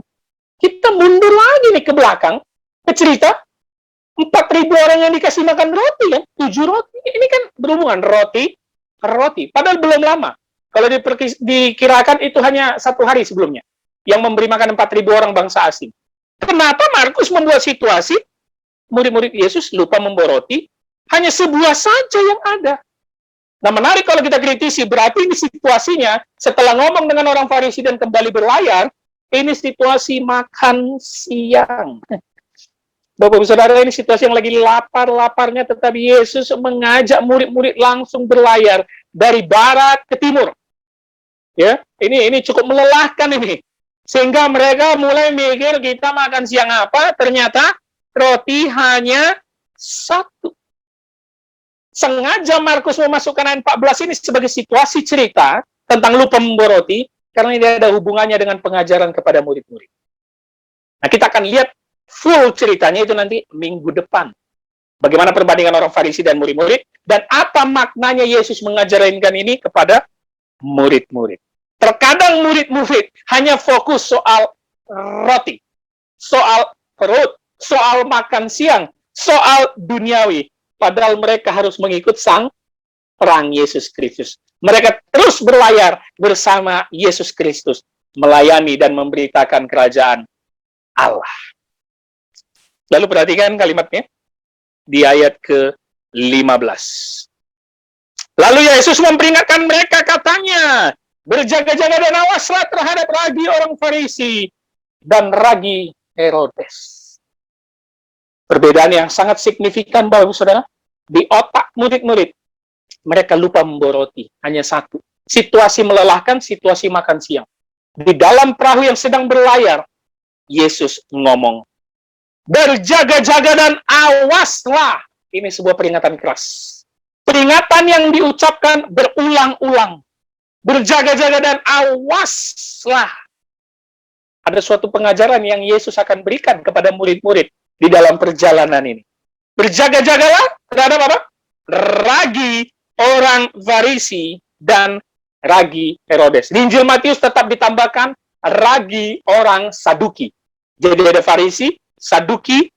kita mundur lagi nih ke belakang, ke cerita 4.000 orang yang dikasih makan roti kan, 7 roti. Ini kan berhubungan roti. Padahal belum lama. Kalau dikirakan itu hanya 1 hari sebelumnya yang memberi makan 4.000 orang bangsa asing. Kenapa Markus membuat situasi murid-murid Yesus lupa membawa roti? Hanya sebuah saja yang ada. Nah, menarik kalau kita kritisi, berarti ini situasinya setelah ngomong dengan orang Farisi dan kembali berlayar, ini situasi makan siang. Bapak-Ibu Saudara, ini situasi yang lagi lapar-laparnya, tetapi Yesus mengajak murid-murid langsung berlayar dari barat ke timur. Ya, ini cukup melelahkan ini. Sehingga mereka mulai mikir kita makan siang apa, ternyata roti hanya 1. Sengaja Markus memasukkan ayat 14 ini sebagai situasi cerita tentang lupa membawa roti, karena ini ada hubungannya dengan pengajaran kepada murid-murid. Nah, kita akan lihat full ceritanya itu nanti minggu depan. Bagaimana perbandingan orang Farisi dan murid-murid, dan apa maknanya Yesus mengajarkan ini kepada murid-murid. Terkadang murid-murid hanya fokus soal roti, soal perut, soal makan siang, soal duniawi. Padahal mereka harus mengikut sang perang Yesus Kristus. Mereka terus berlayar bersama Yesus Kristus, melayani dan memberitakan kerajaan Allah. Lalu perhatikan kalimatnya di ayat ke-15. Lalu Yesus memperingatkan mereka, katanya, berjaga-jaga dan awaslah terhadap ragi orang Farisi dan ragi Herodes. Perbedaan yang sangat signifikan, Bapak-Ibu Saudara, di otak murid-murid, mereka lupa membawa roti, hanya 1. Situasi melelahkan, situasi makan siang. Di dalam perahu yang sedang berlayar, Yesus ngomong, berjaga-jaga dan awaslah. Ini sebuah peringatan keras. Peringatan yang diucapkan berulang-ulang. Berjaga-jaga dan awaslah. Ada suatu pengajaran yang Yesus akan berikan kepada murid-murid di dalam perjalanan ini. Berjaga-jagalah terhadap apa? Ragi orang Farisi dan ragi Herodes. Di Injil Matius tetap ditambahkan ragi orang Saduki. Jadi ada Farisi, Saduki,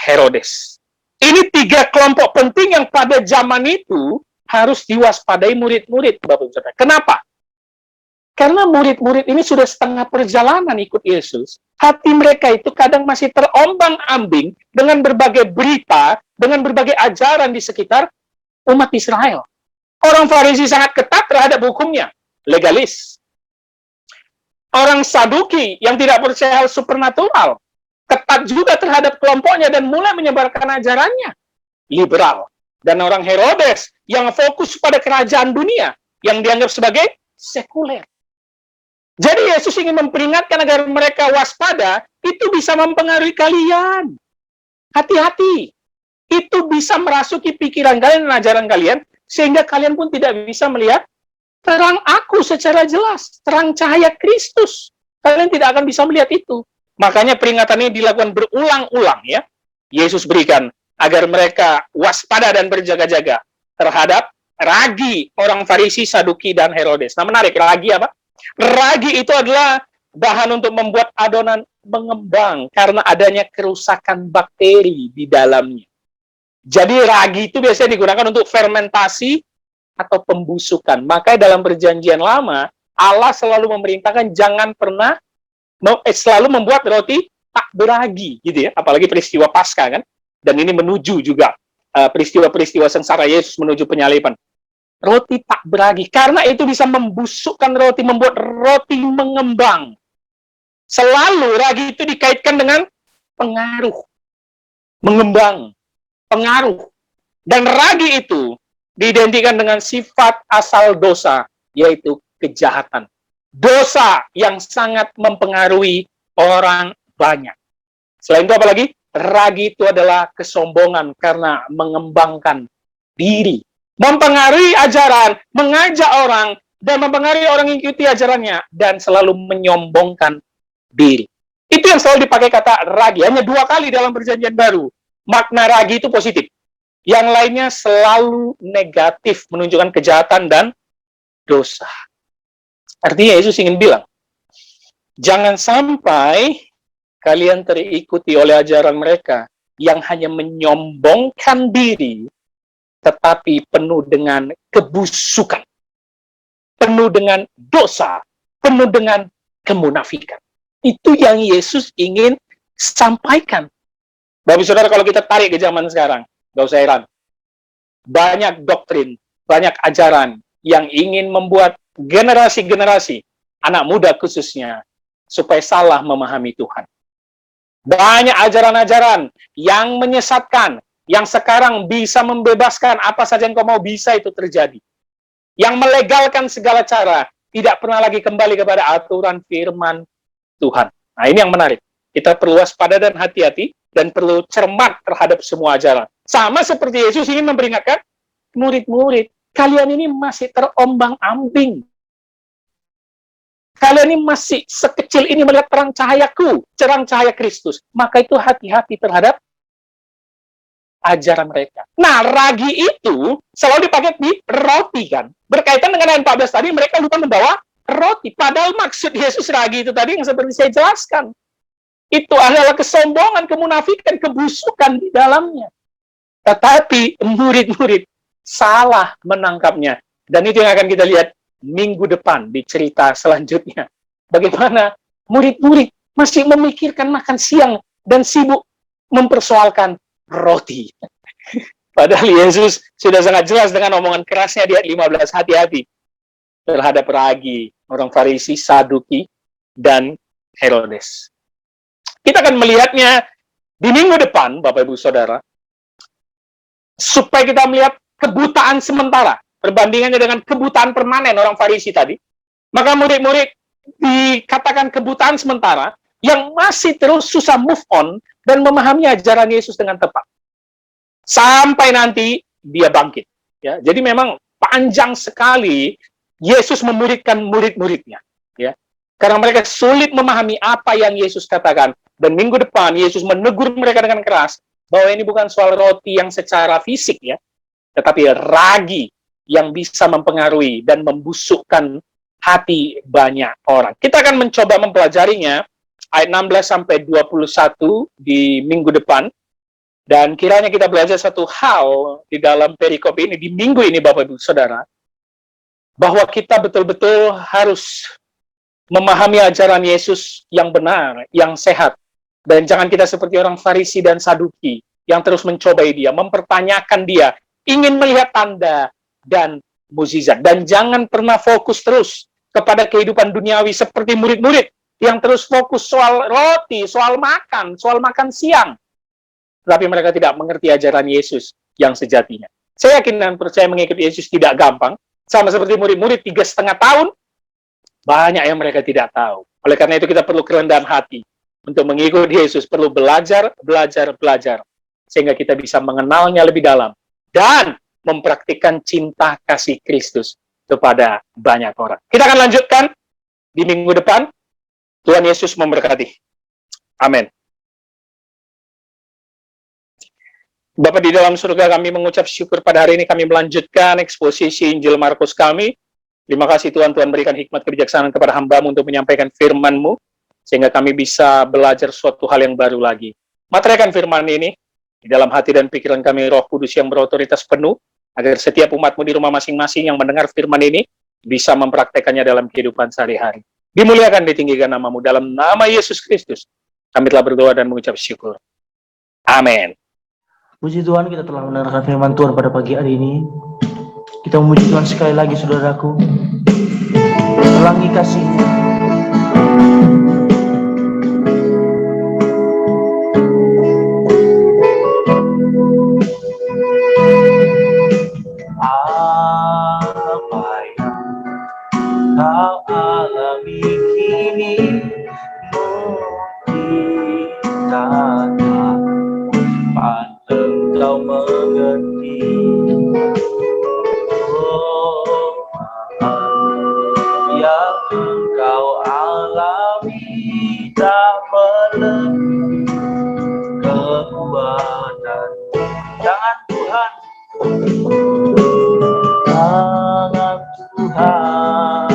Herodes. Ini 3 kelompok penting yang pada zaman itu harus diwaspadai murid-murid, Bapak Ibu Saudara. Kenapa? Karena murid-murid ini sudah setengah perjalanan ikut Yesus. Hati mereka itu kadang masih terombang-ambing dengan berbagai berita, dengan berbagai ajaran di sekitar umat Israel. Orang Farisi sangat ketat terhadap hukumnya, legalis. Orang Saduki yang tidak percaya hal supernatural, ketat juga terhadap kelompoknya dan mulai menyebarkan ajarannya, liberal. Dan orang Herodes yang fokus pada kerajaan dunia, yang dianggap sebagai sekuler. Jadi Yesus ingin memperingatkan agar mereka waspada, itu bisa mempengaruhi kalian. Hati-hati. Itu bisa merasuki pikiran kalian dan ajaran kalian, sehingga kalian pun tidak bisa melihat terang aku secara jelas, terang cahaya Kristus. Kalian tidak akan bisa melihat itu. Makanya peringatan ini dilakukan berulang-ulang ya. Yesus berikan agar mereka waspada dan berjaga-jaga terhadap ragi orang Farisi, Saduki, dan Herodes. Nah menarik, ragi apa? Ragi itu adalah bahan untuk membuat adonan mengembang karena adanya kerusakan bakteri di dalamnya. Jadi ragi itu biasanya digunakan untuk fermentasi atau pembusukan. Makanya dalam perjanjian lama, Allah selalu memerintahkan jangan pernah selalu membuat roti tak beragi, gitu ya. Apalagi peristiwa Paskah kan. Dan ini menuju juga peristiwa-peristiwa sengsara Yesus menuju penyaliban. Roti tak beragi, karena itu bisa membusukkan roti, membuat roti mengembang. Selalu ragi itu dikaitkan dengan pengaruh, mengembang, pengaruh. Dan ragi itu diidentikan dengan sifat asal dosa, yaitu kejahatan. Dosa yang sangat mempengaruhi orang banyak. Selain itu apa lagi? Ragi itu adalah kesombongan karena mengembangkan diri. Mempengaruhi ajaran, mengajak orang, dan mempengaruhi orang yang ikuti ajarannya, dan selalu menyombongkan diri. Itu yang selalu dipakai kata ragi. Hanya 2 kali dalam perjanjian baru. Makna ragi itu positif. Yang lainnya selalu negatif, menunjukkan kejahatan dan dosa. Artinya Yesus ingin bilang, jangan sampai kalian terikuti oleh ajaran mereka yang hanya menyombongkan diri, tetapi penuh dengan kebusukan, penuh dengan dosa, penuh dengan kemunafikan. Itu yang Yesus ingin sampaikan. Bapak Saudara, kalau kita tarik ke zaman sekarang, gak usah heran. Banyak doktrin, banyak ajaran yang ingin membuat generasi-generasi, anak muda khususnya, supaya salah memahami Tuhan. Banyak ajaran-ajaran yang menyesatkan, yang sekarang bisa membebaskan apa saja yang kau mau, bisa itu terjadi. Yang melegalkan segala cara, tidak pernah lagi kembali kepada aturan firman Tuhan. Nah ini yang menarik. Kita perlu waspada dan hati-hati, dan perlu cermat terhadap semua ajaran. Sama seperti Yesus ingin memperingatkan murid-murid, kalian ini masih terombang-ambing. Kalian ini masih sekecil ini melihat terang cahayaku, terang cahaya Kristus. Maka itu hati-hati terhadap ajaran mereka. Nah, ragi itu selalu dipakai di roti kan. Berkaitan dengan ayat 14 tadi, mereka lupa membawa roti. Padahal maksud Yesus ragi itu tadi yang seperti saya jelaskan. Itu adalah kesombongan, kemunafikan, kebusukan di dalamnya. Tetapi murid-murid salah menangkapnya. Dan itu yang akan kita lihat minggu depan di cerita selanjutnya. Bagaimana murid-murid masih memikirkan makan siang dan sibuk mempersoalkan roti. Padahal Yesus sudah sangat jelas dengan omongan kerasnya di ayat 15, hati-hati terhadap ragi orang Farisi, Saduki, dan Herodes. Kita akan melihatnya di minggu depan, Bapak Ibu Saudara, supaya kita melihat kebutaan sementara, perbandingannya dengan kebutaan permanen orang Farisi tadi. Maka murid-murid dikatakan kebutaan sementara yang masih terus susah move on dan memahami ajaran Yesus dengan tepat. Sampai nanti dia bangkit. Ya, jadi memang panjang sekali Yesus memuridkan murid-muridnya. Ya. Karena mereka sulit memahami apa yang Yesus katakan. Dan minggu depan, Yesus menegur mereka dengan keras, bahwa ini bukan soal roti yang secara fisik ya, tetapi ragi yang bisa mempengaruhi dan membusukkan hati banyak orang. Kita akan mencoba mempelajarinya, ayat 16-21 di minggu depan. Dan kiranya kita belajar satu hal di dalam perikop ini, di minggu ini Bapak Ibu Saudara, bahwa kita betul-betul harus memahami ajaran Yesus yang benar, yang sehat. Dan jangan kita seperti orang Farisi dan Saduki yang terus mencobai dia, mempertanyakan dia, ingin melihat tanda dan mukjizat. Dan jangan pernah fokus terus kepada kehidupan duniawi seperti murid-murid yang terus fokus soal roti, soal makan siang. Tapi mereka tidak mengerti ajaran Yesus yang sejatinya. Saya yakin dan percaya mengikuti Yesus tidak gampang. Sama seperti murid-murid 3,5 tahun, banyak yang mereka tidak tahu. Oleh karena itu kita perlu kerendahan hati. Untuk mengikuti Yesus perlu belajar. Sehingga kita bisa mengenalnya lebih dalam. Dan mempraktikkan cinta kasih Kristus kepada banyak orang. Kita akan lanjutkan di minggu depan. Tuhan Yesus memberkati. Amin. Bapak di dalam surga, kami mengucap syukur pada hari ini kami melanjutkan eksposisi Injil Markus kami. Terima kasih Tuhan berikan hikmat kebijaksanaan kepada hamba-Mu untuk menyampaikan firman-Mu, sehingga kami bisa belajar suatu hal yang baru lagi. Materikan firman ini di dalam hati dan pikiran kami, Roh Kudus yang berotoritas penuh, agar setiap umat-Mu di rumah masing-masing yang mendengar firman ini bisa mempraktekannya dalam kehidupan sehari-hari. Dimuliakan, ditinggikan nama-Mu, dalam nama Yesus Kristus. Kami telah berdoa dan mengucap syukur. Amin. Puji Tuhan, kita telah mendengarkan firman Tuhan pada pagi hari ini. Kita memuji Tuhan sekali lagi, saudaraku. Pelangi kasih-Nya. Apa yang kau alami kini, mungkin engkau mengerti. Oh, yang engkau alami tak melebihi kekuatan tangan Tuhan. Tangan Tuhan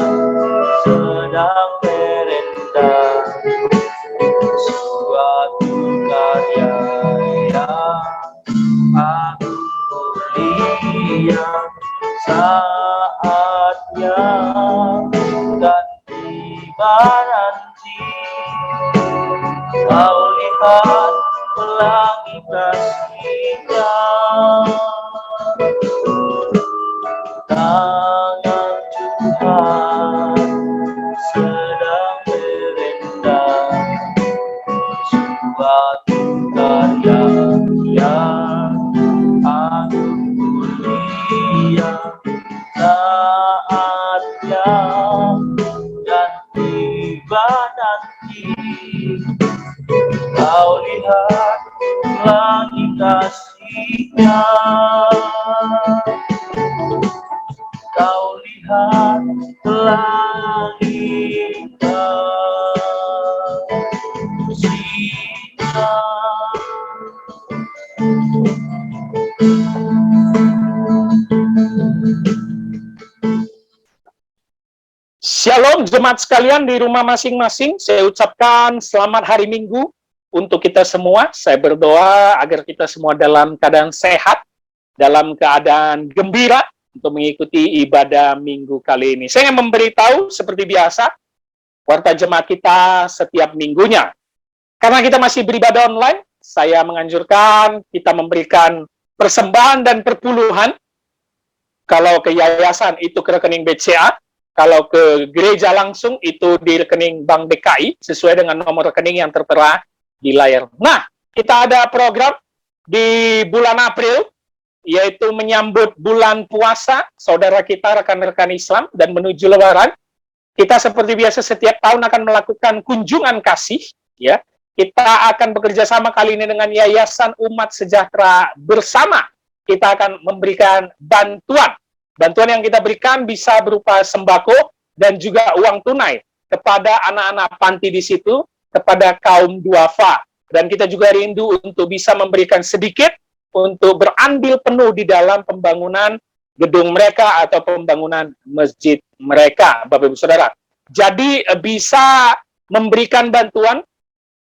sedang merentah suatu karya yang aku lihat saatnya dan tiba nanti. Kau lihat pelangi kasih-Nya, tangan Tuhan sedang merendam suatu karya yang aku lihat saatnya dan tiba nanti. Kau lihat pelangi kasih-Nya, kau lihat pelangi kasih-Nya. Shalom jemaat sekalian di rumah masing-masing. Saya ucapkan selamat hari Minggu untuk kita semua. Saya berdoa agar kita semua dalam keadaan sehat, dalam keadaan gembira untuk mengikuti ibadah Minggu kali ini. Saya ingin memberitahu seperti biasa, warta jemaat kita setiap minggunya. Karena kita masih beribadah online, saya menganjurkan kita memberikan persembahan dan perpuluhan. Kalau ke yayasan itu ke rekening BCA, kalau ke gereja langsung itu di rekening Bank DKI sesuai dengan nomor rekening yang tertera di layar. Nah, kita ada program di bulan April, yaitu menyambut bulan puasa, saudara kita, rekan-rekan Islam, dan menuju Lebaran. Kita seperti biasa setiap tahun akan melakukan kunjungan kasih, ya. Kita akan bekerja sama kali ini dengan Yayasan Umat Sejahtera Bersama. Kita akan memberikan bantuan. Bantuan yang kita berikan bisa berupa sembako dan juga uang tunai. kepada anak-anak panti di situ, kepada kaum duafa. Dan kita juga rindu untuk bisa memberikan sedikit untuk berandil penuh di dalam pembangunan gedung mereka atau pembangunan masjid mereka, Bapak Ibu Saudara. Jadi bisa memberikan bantuan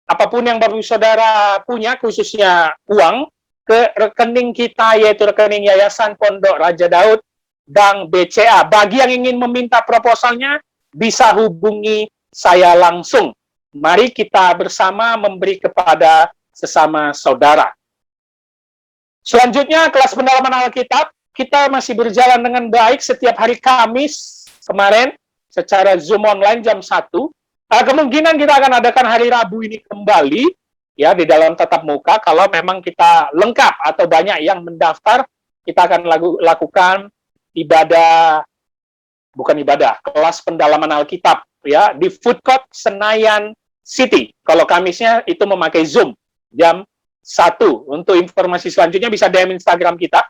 apapun yang Bapak Ibu Saudara punya, khususnya uang, ke rekening kita, yaitu rekening Yayasan Pondok Raja Daud, Bank BCA. Bagi yang ingin meminta proposalnya, bisa hubungi saya langsung. Mari kita bersama memberi kepada sesama saudara. Selanjutnya, kelas pendalaman Alkitab. Kita masih berjalan dengan baik setiap hari Kamis kemarin, secara Zoom online jam 1. Kemungkinan kita akan adakan hari Rabu ini kembali, ya, di dalam tatap muka. Kalau memang kita lengkap atau banyak yang mendaftar, kita akan lakukan kelas pendalaman Alkitab, ya, di Food Court Senayan City. Kalau Kamisnya itu memakai Zoom jam 1. Untuk informasi selanjutnya bisa DM Instagram kita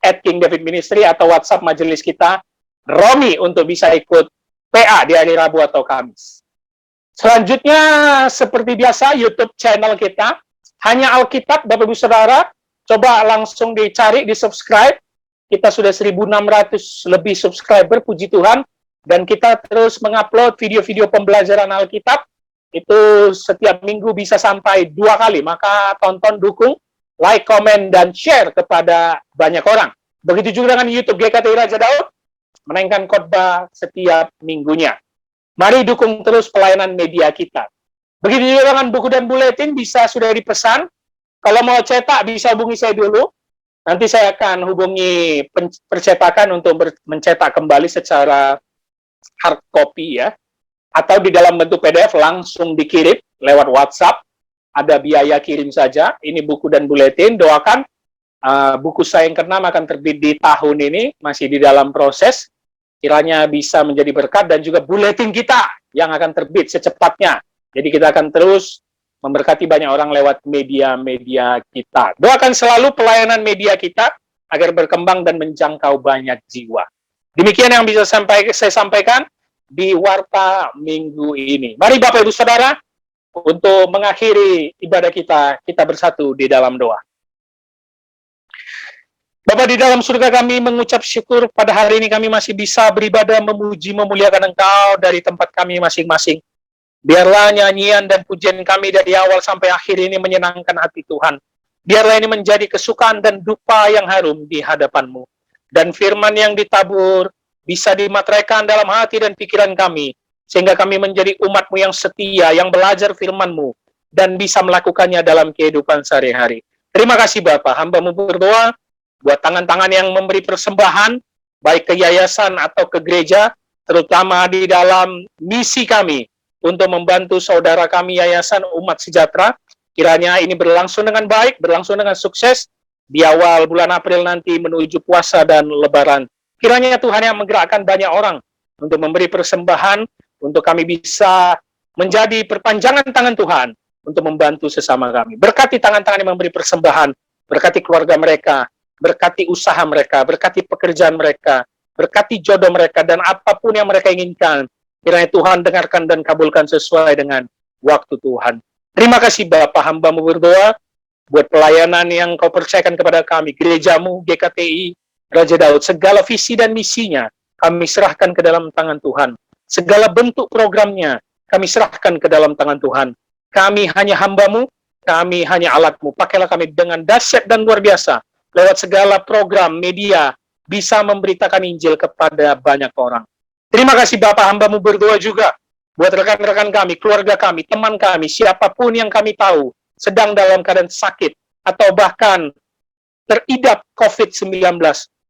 @KingDavidMinistry atau WhatsApp majelis kita Romi untuk bisa ikut PA di hari Rabu atau Kamis. Selanjutnya seperti biasa YouTube channel kita Hanya Alkitab, Bapak Ibu Saudara. Coba langsung dicari, di subscribe. Kita sudah 1.600 lebih subscriber, puji Tuhan. Dan kita terus mengupload video-video pembelajaran Alkitab. Itu setiap minggu bisa sampai 2 kali. Maka tonton, dukung, like, komen, dan share kepada banyak orang. Begitu juga dengan YouTube GKTI Raja Daud, menaikkan khotbah setiap minggunya. Mari dukung terus pelayanan media kita. Begitu juga dengan buku dan buletin, bisa sudah dipesan. Kalau mau cetak, bisa hubungi saya dulu. Nanti saya akan hubungi percetakan untuk mencetak kembali secara hard copy, ya. Atau di dalam bentuk PDF langsung dikirim lewat WhatsApp. Ada biaya kirim saja. Ini buku dan buletin. Doakan buku saya yang ke-6 akan terbit di tahun ini. Masih di dalam proses. Kiranya bisa menjadi berkat. Dan juga buletin kita yang akan terbit secepatnya. Jadi kita akan terus memberkati banyak orang lewat media-media kita. Doakan selalu pelayanan media kita agar berkembang dan menjangkau banyak jiwa. Demikian yang bisa saya sampaikan di Warta Minggu ini. Mari Bapak Ibu Saudara, untuk mengakhiri ibadah kita bersatu di dalam doa. Bapa di dalam surga, kami mengucap syukur pada hari ini kami masih bisa beribadah, memuji, memuliakan Engkau dari tempat kami masing-masing. Biarlah nyanyian dan pujian kami dari awal sampai akhir ini menyenangkan hati Tuhan. Biarlah ini menjadi kesukaan dan dupa yang harum di hadapan-Mu. Dan firman yang ditabur bisa dimateraikan dalam hati dan pikiran kami, sehingga kami menjadi umat-Mu yang setia, yang belajar firman-Mu, dan bisa melakukannya dalam kehidupan sehari-hari. Terima kasih Bapa, hamba-Mu berdoa, buat tangan-tangan yang memberi persembahan, baik ke yayasan atau ke gereja, terutama di dalam misi kami, untuk membantu saudara kami Yayasan Umat Sejahtera. Kiranya ini berlangsung dengan baik, berlangsung dengan sukses di awal bulan April nanti menuju puasa dan lebaran. Kiranya Tuhan yang menggerakkan banyak orang untuk memberi persembahan, untuk kami bisa menjadi perpanjangan tangan Tuhan untuk membantu sesama kami. Berkati tangan-tangan yang memberi persembahan, berkati keluarga mereka, berkati usaha mereka, berkati pekerjaan mereka, berkati jodoh mereka, dan apapun yang mereka inginkan. Kiranya Tuhan dengarkan dan kabulkan sesuai dengan waktu Tuhan. Terima kasih Bapa, hamba-Mu berdoa buat pelayanan yang Kau percayakan kepada kami, gereja-Mu, GKTI Raja Daud, segala visi dan misinya kami serahkan ke dalam tangan Tuhan. Segala bentuk programnya kami serahkan ke dalam tangan Tuhan. Kami hanya hamba-Mu, kami hanya alat-Mu. Pakailah kami dengan dahsyat dan luar biasa lewat segala program media bisa memberitakan Injil kepada banyak orang. Terima kasih Bapak, hamba-Mu berdoa juga buat rekan-rekan kami, keluarga kami, teman kami, siapapun yang kami tahu sedang dalam keadaan sakit atau bahkan teridap COVID-19.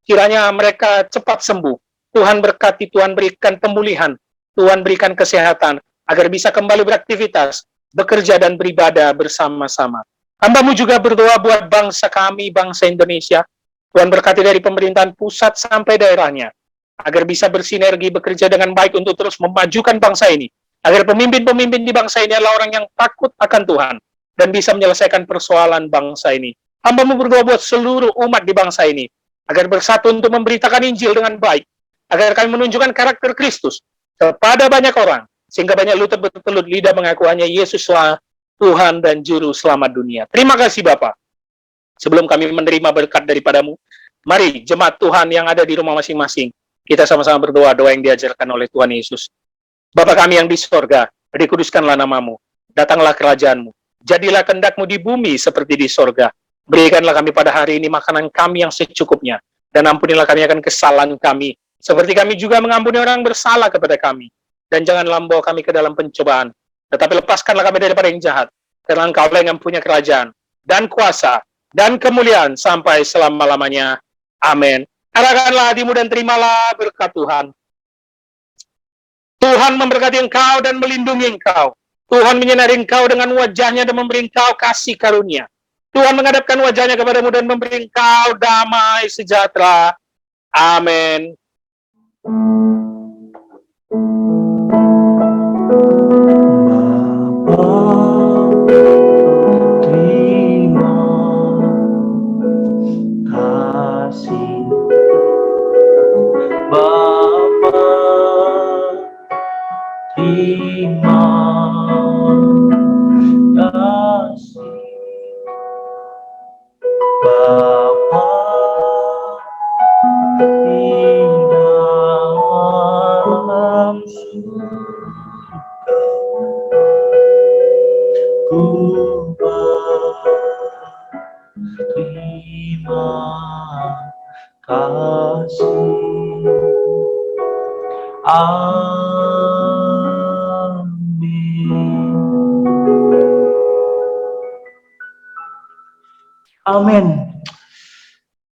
Kiranya mereka cepat sembuh. Tuhan berkati, Tuhan berikan pemulihan, Tuhan berikan kesehatan, agar bisa kembali beraktivitas, bekerja dan beribadah bersama-sama. Hamba-Mu juga berdoa buat bangsa kami, bangsa Indonesia. Tuhan berkati dari pemerintahan pusat sampai daerahnya, agar bisa bersinergi, bekerja dengan baik untuk terus memajukan bangsa ini. Agar pemimpin-pemimpin di bangsa ini adalah orang yang takut akan Tuhan dan bisa menyelesaikan persoalan bangsa ini. Hamba-Mu berdoa buat seluruh umat di bangsa ini, agar bersatu untuk memberitakan Injil dengan baik, agar kami menunjukkan karakter Kristus kepada banyak orang, sehingga banyak lutut bertelut lidah mengaku hanya Yesuslah Tuhan dan Juru Selamat dunia. Terima kasih Bapa. Sebelum kami menerima berkat daripadamu, mari jemaat Tuhan yang ada di rumah masing-masing, kita sama-sama berdoa doa yang diajarkan oleh Tuhan Yesus. Bapa kami yang di sorga, dikuduskanlah namamu, datanglah kerajaanmu, jadilah kehendak-mu di bumi seperti di sorga. Berikanlah kami pada hari ini makanan kami yang secukupnya, dan ampunilah kami akan kesalahan kami, seperti kami juga mengampuni orang bersalah kepada kami. Dan janganlah membawa kami ke dalam pencobaan, tetapi lepaskanlah kami daripada yang jahat, karena Engkaulah yang punya kerajaan, dan kuasa, dan kemuliaan sampai selama-lamanya. Amin. Arahkanlah hatimu dan terimalah berkat Tuhan. Tuhan memberkati engkau dan melindungi engkau. Tuhan menyinari engkau dengan wajahnya dan memberi engkau kasih karunia. Tuhan menghadapkan wajahnya kepadamu dan memberi engkau damai sejahtera. Amin. Terima kasih Bapa di dalam surga, ku berterima kasih. Amin.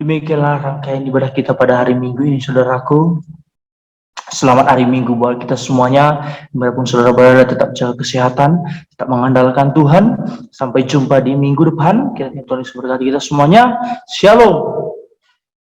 Demikianlah rangkaian ibadah kita pada hari Minggu ini, saudaraku. Selamat hari Minggu buat kita semuanya. Dimanapun saudara berada, tetap jaga kesehatan, tetap mengandalkan Tuhan. Sampai jumpa di minggu depan. Kiranya Tuhan Yesus memberkati kita semuanya. Shalom.